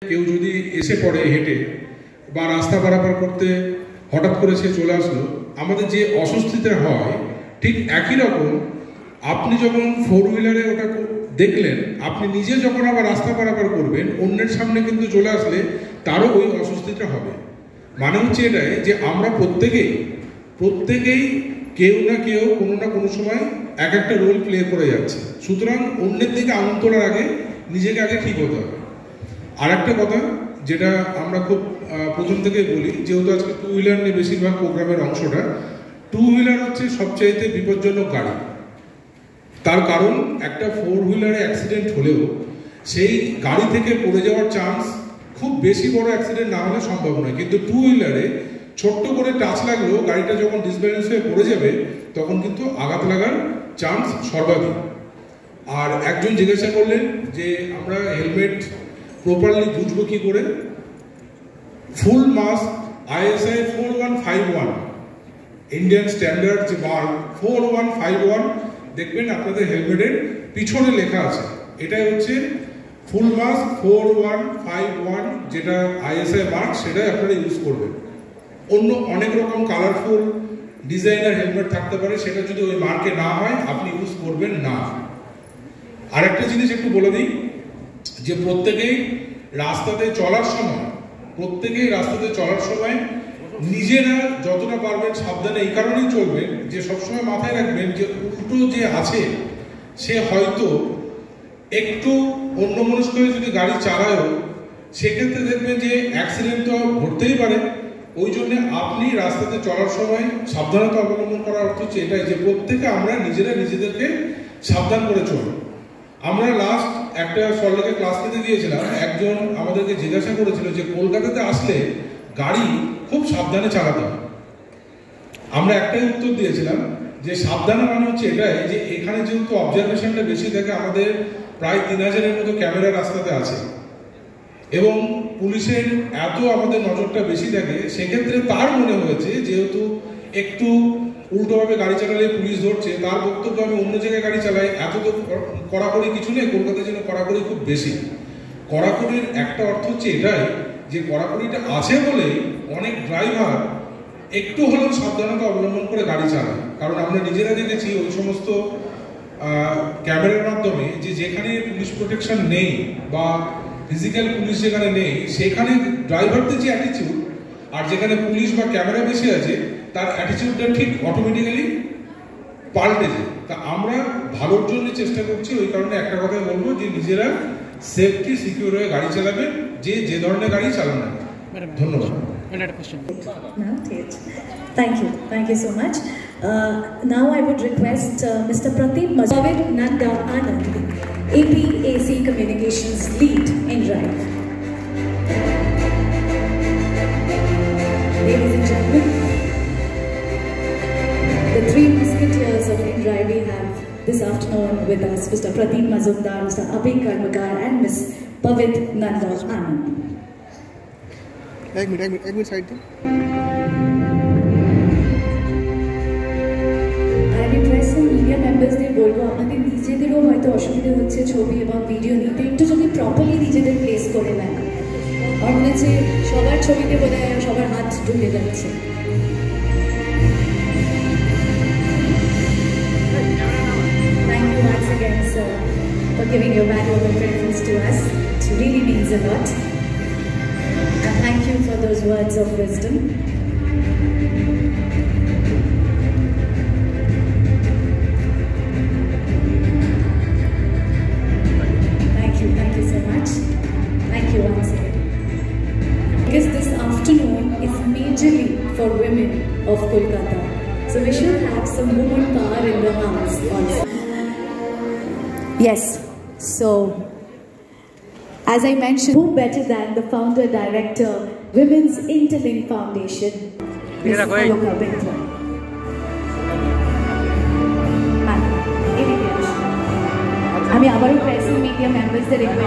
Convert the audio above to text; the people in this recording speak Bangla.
কেউ যদি এসে পড়ে হেঁটে বা রাস্তা পারাপার করতে হঠাৎ করে সে চলে আসলো, আমাদের যে অস্বস্তিটা হয় ঠিক একই রকম আপনি যখন ফোর হুইলারে ওটা দেখলেন, আপনি নিজে যখন আবার রাস্তা পারাপার করবেন অন্যের সামনে কিন্তু চলে আসলে তারও ওই অস্বস্তিটা হবে। মানে হচ্ছে এটাই যে আমরা প্রত্যেকেই কেউ না কেউ কোনো না কোনো সময় এক একটা রোল প্লে করে যাচ্ছে। সুতরাং অন্যের দিকে আঙুল তোলার আগে নিজেকে আগে ঠিক হতে হবে। আর একটা কথা যেটা আমরা খুব প্রথম থেকেই বলি, যেহেতু আজকে টু হুইলার নিয়ে বেশিরভাগ প্রোগ্রামের অংশটা, টু হুইলার হচ্ছে সবচাইতে বিপজ্জনক গাড়ি। তার কারণ একটা ফোর হুইলারে অ্যাক্সিডেন্ট হলেও সেই গাড়ি থেকে পড়ে যাওয়ার চান্স খুব বেশি বড় অ্যাক্সিডেন্ট না হলে সম্ভব নয়, কিন্তু টু হুইলারে ছোট্ট করে টাচ লাগলেও গাড়িটা যখন ডিসব্যালেন্স হয়ে পড়ে যাবে তখন কিন্তু আঘাত লাগার চান্স সর্বাধিক। আর একজন জিজ্ঞাসা করলেন যে আমরা হেলমেট প্রপারলি বুঝবো কি করে। ফুল মাস্ক ISI 4151 ইন্ডিয়ান স্ট্যান্ডার্ড যে মার্ক 4151 দেখবেন আপনাদের হেলমেটের পিছনে লেখা আছে, এটাই হচ্ছে ফুল মাস্ক 4151, যেটা ISI মার্ক, সেটাই আপনারা ইউজ করবেন। অন্য অনেক রকম কালারফুল ডিজাইনার হেলমেট থাকতে পারে, সেটা যদি ওই মার্কে না হয় আপনি ইউজ করবেন না। আর একটা জিনিস একটু বলে দিই যে প্রত্যেকেই রাস্তাতে চলার সময় নিজেরা যতটা পারবেন সাবধানে এই কারণেই চলবেন যে সবসময় মাথায় রাখবেন যে উল্টো যে আছে সে হয়তো একটু অন্যমনস্ক হয়ে যদি গাড়ি চালায়ও সেক্ষেত্রে দেখবেন যে অ্যাক্সিডেন্ট তো ঘটতেই পারে। ওই জন্য আপনি রাস্তাতে চলার সময় সাবধানতা অবলম্বন করার অর্থ হচ্ছে এটাই যে প্রত্যেকে আমরা নিজেদেরকে সাবধান করে চলব। আমরা লাস্ট একটা সল্টলেকে ক্লাস নিতে গিয়েছিলাম, একজন আমাদেরকে জিজ্ঞাসা করেছিল যে কলকাতাতে আসলে গাড়ি খুব সাবধানে চালাতে হবে। আমরা একটাই উত্তর দিয়েছিলাম যে সাবধানে মানে হচ্ছে এটাই যে এখানে যেহেতু অবজারভেশনটা বেশি থাকে, আমাদের প্রায় 3000-এর মতো ক্যামেরা রাস্তাতে আছে এবং পুলিশের এত আমাদের নজরটা বেশি থাকে, সেক্ষেত্রে তার মনে হয়েছে যেহেতু একটু উল্টোভাবে গাড়ি চালালে পুলিশ ধরছে, তার বক্তব্য আমি অন্য জায়গায় গাড়ি চালাই, এত তো কড়াকড়ি কিছু নেই, কলকাতায় যেন কড়াকড়ি খুব বেশি। কড়াকড়ির একটা অর্থ হচ্ছে এটাই যে কড়াকড়িটা আছে বলে অনেক ড্রাইভার একটু হলেও সাবধানতা অবলম্বন করে গাড়ি চালায়। কারণ আমরা নিজেরা দেখেছি ওই সমস্ত ক্যামেরার মাধ্যমে যে যেখানে পুলিশ প্রোটেকশন নেই বা ফিজিক্যাল পুলিশ যেখানে নেই, সেখানে ড্রাইভারদের যে অ্যাটিটিউড আর যেখানে পুলিশ বা ক্যামেরা বেশি আছে তার অ্যাটিটিউডটা ঠিক অটোমেটিক্যালি পাল্টে যায়। তা আমরা ভালোর জন্য চেষ্টা করছি, ওই কারণে একটা কথাই বলবো যে নিজেরা সেফটি সিকিউর হয়ে গাড়ি চালাবেন, যে ধরনের গাড়ি চালান না। ধন্যবাদ। Thank you so much. Now I would request Mr. Pradeep Pavit Nanda Anand, APAC Communications Lead InDrive. Ladies and gentlemen, the three musketeers of InDrive we have this afternoon with us, Mr. Pradeep Mazumdar, Mr. Abhay Karmakar and Ms. Pavit Nanda Anand. एक minute side they. I request the media members দের বলবো আমাদের নিজেদেরও হয়তো অসুবিধা হচ্ছে ছবি এবং ভিডিও নিতে, একটু যদি প্রপারলি নিজেদের প্লেস করে নেন। আমার মনে হচ্ছে সবার ছবিতে বোধহয় সবার হাত ঢুকে যাচ্ছে। Thank you once again, sir, for giving your valuable presence to us. It really means a lot. And thank you for those words of wisdom. Thank you so much. Thank you once again. Because this afternoon is majorly for women of Kolkata. So we should have some woman power in the house also. Yes, so as I mentioned, who better than the founder director, Women's Interlink Foundation, Ms. Aloka Bitra. আমি আবারও প্রেস মিডিয়া মেম্বার্সদের রিকোয়েস্ট